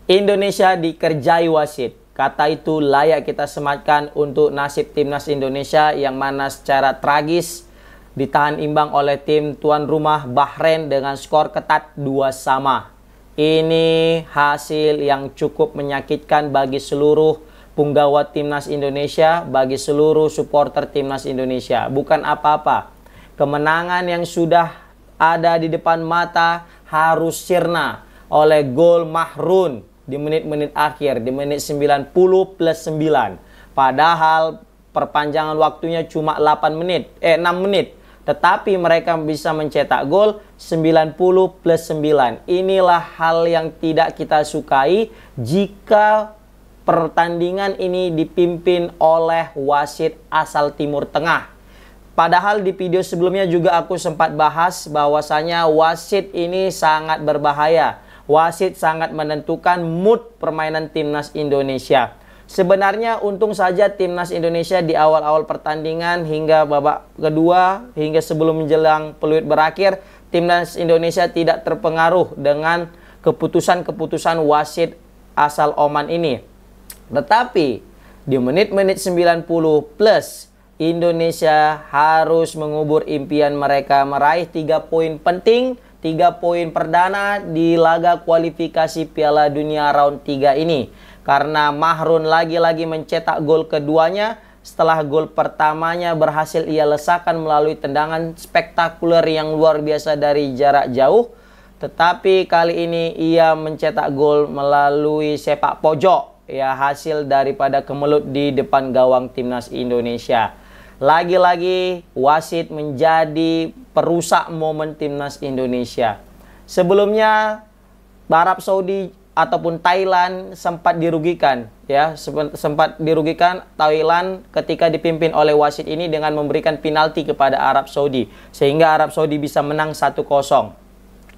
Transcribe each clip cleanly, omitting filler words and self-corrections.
Indonesia dikerjai wasit. Kata itu layak kita sematkan untuk nasib timnas Indonesia yang mana secara tragis ditahan imbang oleh tim tuan rumah Bahrain dengan skor ketat 2-2. Ini hasil yang cukup menyakitkan bagi seluruh punggawa timnas Indonesia, bagi seluruh supporter timnas Indonesia. Bukan apa-apa. Kemenangan yang sudah ada di depan mata harus sirna oleh gol Mahrun di menit-menit akhir, di menit 90 plus 9. Padahal perpanjangan waktunya cuma 6 menit. Tetapi mereka bisa mencetak gol 90 plus 9. Inilah hal yang tidak kita sukai jika pertandingan ini dipimpin oleh wasit asal Timur Tengah. Padahal di video sebelumnya juga aku sempat bahas bahwasanya wasit ini sangat berbahaya. Wasit sangat menentukan mood permainan timnas Indonesia. Sebenarnya untung saja timnas Indonesia di awal-awal pertandingan hingga babak kedua, hingga sebelum menjelang peluit berakhir, timnas Indonesia tidak terpengaruh dengan keputusan-keputusan wasit asal Oman ini. Tetapi di menit-menit 90 plus, Indonesia harus mengubur impian mereka meraih 3 poin penting, 3 poin perdana di laga kualifikasi Piala Dunia round 3 ini. Karena Mahrun lagi-lagi mencetak gol keduanya setelah gol pertamanya berhasil ia lesakan melalui tendangan spektakuler yang luar biasa dari jarak jauh. Tetapi kali ini ia mencetak gol melalui sepak pojok, ya, hasil daripada kemelut di depan gawang timnas Indonesia. Lagi-lagi wasit menjadi perusak momen timnas Indonesia. Sebelumnya Arab Saudi ataupun Thailand sempat dirugikan, ya, sempat dirugikan Thailand ketika dipimpin oleh wasit ini dengan memberikan penalti kepada Arab Saudi sehingga Arab Saudi bisa menang 1-0.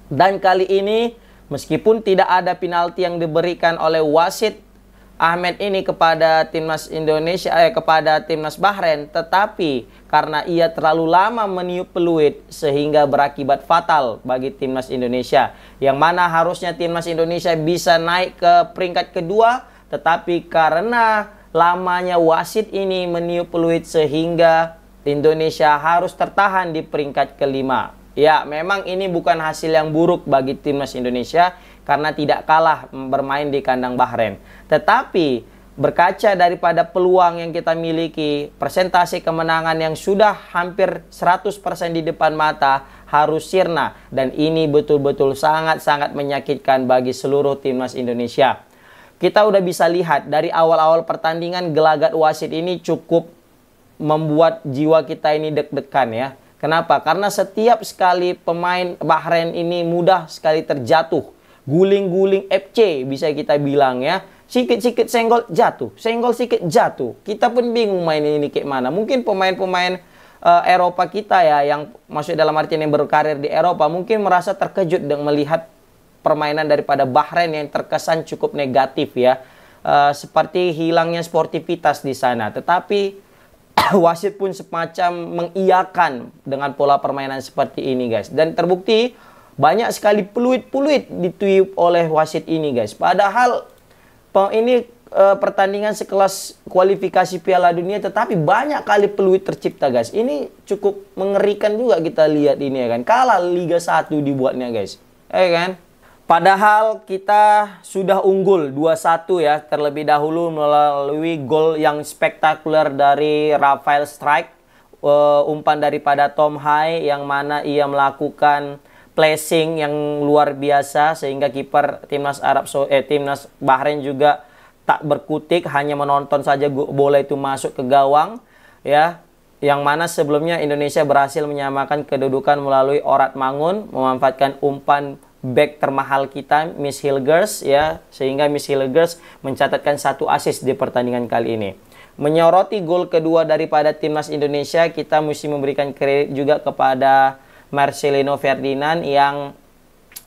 Dan kali ini meskipun tidak ada penalti yang diberikan oleh wasit Ahmed ini kepada timnas Indonesia, kepada timnas Bahrain, tetapi karena ia terlalu lama meniup peluit sehingga berakibat fatal bagi timnas Indonesia, yang mana harusnya timnas Indonesia bisa naik ke peringkat kedua, tetapi karena lamanya wasit ini meniup peluit sehingga Indonesia harus tertahan di peringkat kelima. Ya, memang ini bukan hasil yang buruk bagi timnas Indonesia karena tidak kalah bermain di kandang Bahrain. Tetapi berkaca daripada peluang yang kita miliki, persentase kemenangan yang sudah hampir 100% di depan mata harus sirna. Dan ini betul-betul sangat-sangat menyakitkan bagi seluruh timnas Indonesia. Kita udah bisa lihat dari awal-awal pertandingan gelagat wasit ini cukup membuat jiwa kita ini deg-degan, ya. Kenapa? Karena setiap sekali pemain Bahrain ini mudah sekali terjatuh. Guling-guling FC bisa kita bilang, ya. Sikit-sikit senggol jatuh, senggol sikit jatuh. Kita pun bingung main ini kayak mana. Mungkin pemain-pemain Eropa kita, ya, yang masuk dalam artian yang berkarir di Eropa, mungkin merasa terkejut dengan melihat permainan daripada Bahrain yang terkesan cukup negatif, ya. Seperti hilangnya sportivitas di sana. Tetapi wasit pun semacam mengiyakan dengan pola permainan seperti ini, guys. Dan terbukti banyak sekali peluit-peluit ditiup oleh wasit ini, guys. Padahal ini pertandingan sekelas kualifikasi Piala Dunia, tetapi banyak kali peluit tercipta, guys. Ini cukup mengerikan juga kita lihat ini, ya kan. Kalah Liga 1 dibuatnya, guys. Ya kan? Padahal kita sudah unggul 2-1, ya, terlebih dahulu melalui gol yang spektakuler dari Rafael Strike, umpan daripada Tom Hai yang mana ia melakukan placing yang luar biasa sehingga kiper timnas timnas Bahrain juga tak berkutik, hanya menonton saja bola itu masuk ke gawang, ya. Yang mana sebelumnya Indonesia berhasil menyamakan kedudukan melalui Orat Mangun memanfaatkan umpan back termahal kita, Miss Hilgers, ya, sehingga Miss Hilgers mencatatkan 1 assist di pertandingan kali ini. Menyoroti gol kedua daripada timnas Indonesia, kita mesti memberikan kredit juga kepada Marcelino Ferdinand yang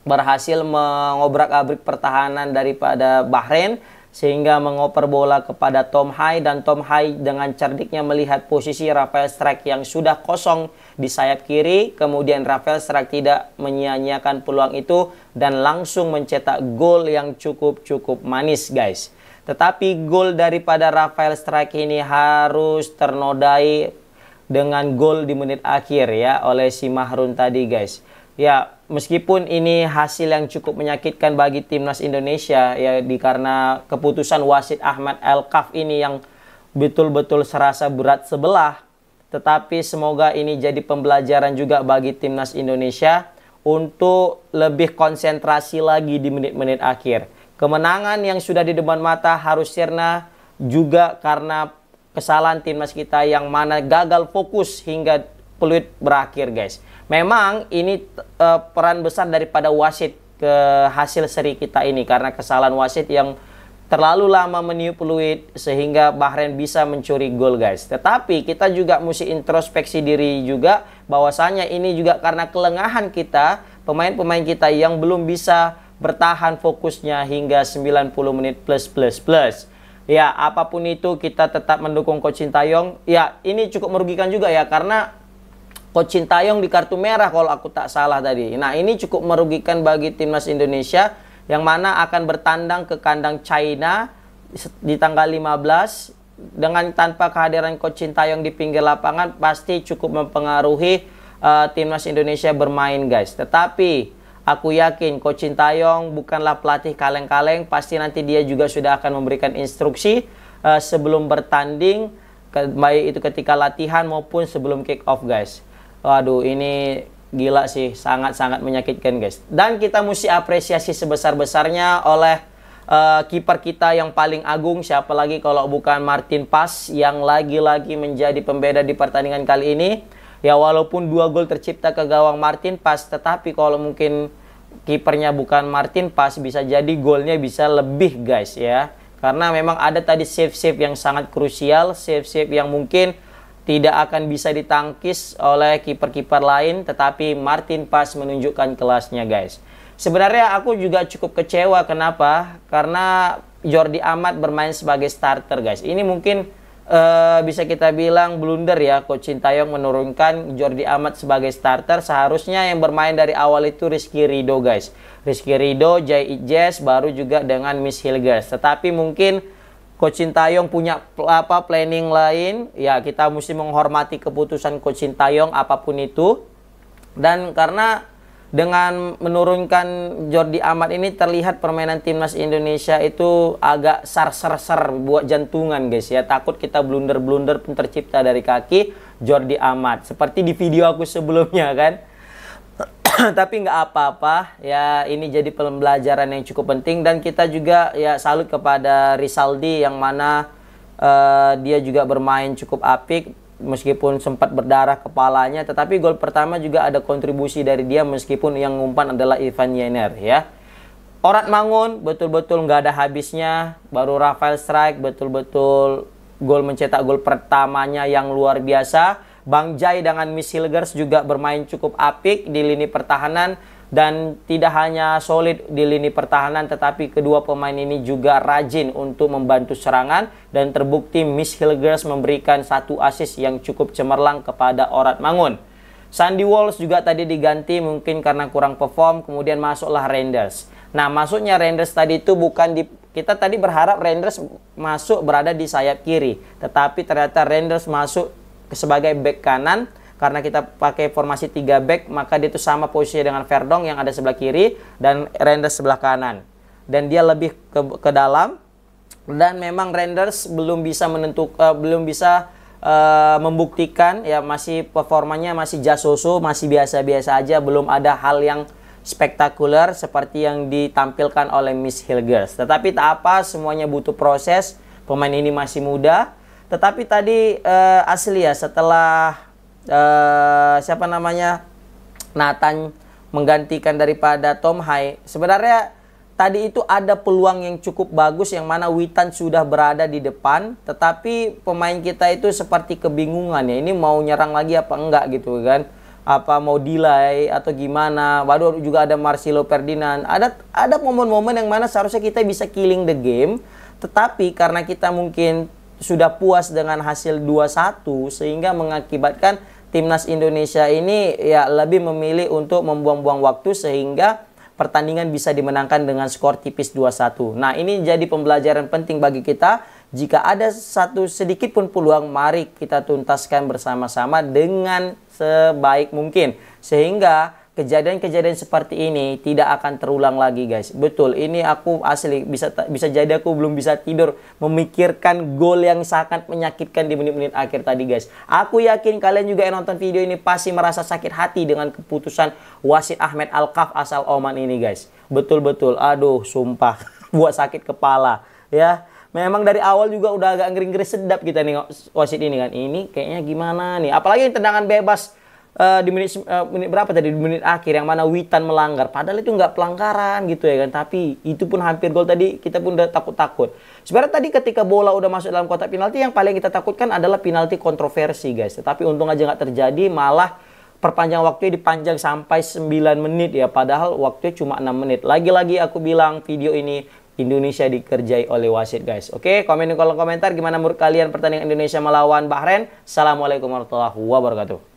berhasil mengobrak-abrik pertahanan daripada Bahrain sehingga mengoper bola kepada Tom Hai, dan Tom Hai dengan cerdiknya melihat posisi Rafael Strijk yang sudah kosong di sayap kiri. Kemudian Rafael Strijk tidak menyia-nyiakan peluang itu dan langsung mencetak gol yang cukup manis, guys. Tetapi gol daripada Rafael Strijk ini harus ternodai dengan gol di menit akhir ya oleh si Mahrun tadi, guys. Ya, meskipun ini hasil yang cukup menyakitkan bagi timnas Indonesia ya, karena keputusan wasit Ahmad El-Kaf ini yang betul-betul serasa berat sebelah, tetapi semoga ini jadi pembelajaran juga bagi timnas Indonesia untuk lebih konsentrasi lagi di menit-menit akhir. Kemenangan yang sudah di depan mata harus sirna juga karena kesalahan timnas kita yang mana gagal fokus hingga peluit berakhir, guys. Memang ini peran besar daripada wasit ke hasil seri kita ini, karena kesalahan wasit yang terlalu lama meniup peluit sehingga Bahrain bisa mencuri gol, guys. Tetapi kita juga mesti introspeksi diri juga bahwasanya ini juga karena kelengahan kita, pemain-pemain kita yang belum bisa bertahan fokusnya hingga 90 menit plus. Ya, apapun itu kita tetap mendukung Coach Sintayong. Ya, ini cukup merugikan juga ya, karena Coach Sintayong di kartu merah kalau aku tak salah tadi. Nah, ini cukup merugikan bagi timnas Indonesia yang mana akan bertandang ke kandang China di tanggal 15. Dengan tanpa kehadiran Coach Sintayong di pinggir lapangan pasti cukup mempengaruhi timnas Indonesia bermain, guys. Tetapi aku yakin Coach Sintayong bukanlah pelatih kaleng-kaleng, pasti nanti dia juga sudah akan memberikan instruksi sebelum bertanding, baik itu ketika latihan maupun sebelum kick off, guys. Waduh, ini gila sih, sangat-sangat menyakitkan, guys. Dan kita mesti apresiasi sebesar-besarnya oleh kiper kita yang paling agung, siapa lagi kalau bukan Martin Paes yang lagi-lagi menjadi pembeda di pertandingan kali ini. Ya, walaupun 2 gol tercipta ke gawang Martin Paes, tetapi kalau mungkin kipernya bukan Martin Paes, bisa jadi golnya bisa lebih, guys ya. Karena memang ada tadi save-save yang sangat krusial, save-save yang mungkin tidak akan bisa ditangkis oleh kiper-kiper lain, tetapi Martin Paes menunjukkan kelasnya, guys. Sebenarnya aku juga cukup kecewa, kenapa? Karena Jordi Amat bermain sebagai starter, guys. Ini mungkin bisa kita bilang blunder ya, Coach Sintayong menurunkan Jordi Amat sebagai starter. Seharusnya yang bermain dari awal itu Rizky Ridho, guys. Rizky Ridho, Jai Ijaz, baru juga dengan Miss Hilgers. Tetapi mungkin Coach Sintayong punya planning lain. Ya, kita mesti menghormati keputusan Coach Sintayong apapun itu. Dan karena dengan menurunkan Jordi Amat ini terlihat permainan timnas Indonesia itu agak ser-ser buat jantungan, guys ya. Takut kita blunder-blunder pun tercipta dari kaki Jordi Amat. Seperti di video aku sebelumnya kan. Tapi nggak apa-apa ya, ini jadi pembelajaran yang cukup penting. Dan kita juga ya salut kepada Rizaldi yang mana dia juga bermain cukup apik meskipun sempat berdarah kepalanya, tetapi gol pertama juga ada kontribusi dari dia meskipun yang ngumpan adalah Ivan Yener ya. Orat Mangun betul-betul nggak ada habisnya, baru Rafael Strijk betul-betul mencetak gol pertamanya yang luar biasa. Bang Jai dengan Miss Hilgers juga bermain cukup apik di lini pertahanan, dan tidak hanya solid di lini pertahanan, tetapi kedua pemain ini juga rajin untuk membantu serangan, dan terbukti Miss Hilgers memberikan 1 assist yang cukup cemerlang kepada Orat Mangun. Sandy Walsh juga tadi diganti mungkin karena kurang perform, kemudian masuklah Reinders. Nah, masuknya Reinders tadi itu bukan di, kita tadi berharap Reinders masuk berada di sayap kiri, tetapi ternyata Reinders masuk sebagai back kanan. Karena kita pakai formasi 3 back, maka dia itu sama posisi dengan Verdong yang ada sebelah kiri dan Reinders sebelah kanan. Dan dia lebih ke dalam, dan memang Reinders belum bisa membuktikan ya, masih performanya masih jasoso, masih biasa-biasa aja, belum ada hal yang spektakuler seperti yang ditampilkan oleh Miss Hilgers. Tetapi tak apa, semuanya butuh proses. Pemain ini masih muda. Tetapi tadi asli ya, setelah siapa namanya, Nathan menggantikan daripada Tom Hai, sebenarnya tadi itu ada peluang yang cukup bagus yang mana Witan sudah berada di depan, tetapi pemain kita itu seperti kebingungan ya, ini mau nyerang lagi apa enggak gitu kan, apa mau delay atau gimana. Baru juga ada Marcelo Ferdinand, ada momen-momen yang mana seharusnya kita bisa killing the game, Tetapi karena kita mungkin sudah puas dengan hasil 2-1 sehingga mengakibatkan timnas Indonesia ini ya lebih memilih untuk membuang-buang waktu sehingga pertandingan bisa dimenangkan dengan skor tipis 2-1. Nah, ini jadi pembelajaran penting bagi kita. Jika ada satu sedikit pun peluang, mari kita tuntaskan bersama-sama dengan sebaik mungkin sehingga kejadian-kejadian seperti ini tidak akan terulang lagi, guys. Betul, ini aku asli bisa jadi aku belum bisa tidur memikirkan gol yang sangat menyakitkan di menit-menit akhir tadi, guys. Aku yakin kalian juga yang nonton video ini pasti merasa sakit hati dengan keputusan wasit Ahmed Alkaf asal Oman ini, guys. Betul-betul, aduh, sumpah buat sakit kepala, ya. Memang dari awal juga udah agak ngeri-ngeri sedap kita nih wasit ini kan. Ini kayaknya gimana nih? Apalagi tendangan bebas di menit berapa tadi, di menit akhir yang mana Witan melanggar, padahal itu nggak pelanggaran gitu ya kan, tapi itu pun hampir gol tadi, kita pun udah takut-takut. Sebenarnya tadi ketika bola udah masuk dalam kotak penalti, yang paling kita takutkan adalah penalti kontroversi, guys. Tapi untung aja nggak terjadi, malah perpanjang waktunya dipanjang sampai 9 menit ya, padahal waktunya cuma 6 menit. Lagi-lagi aku bilang video ini Indonesia dikerjai oleh wasit, guys. Oke, komen di kolom komentar gimana menurut kalian pertandingan Indonesia melawan Bahrain. Assalamualaikum warahmatullahi wabarakatuh.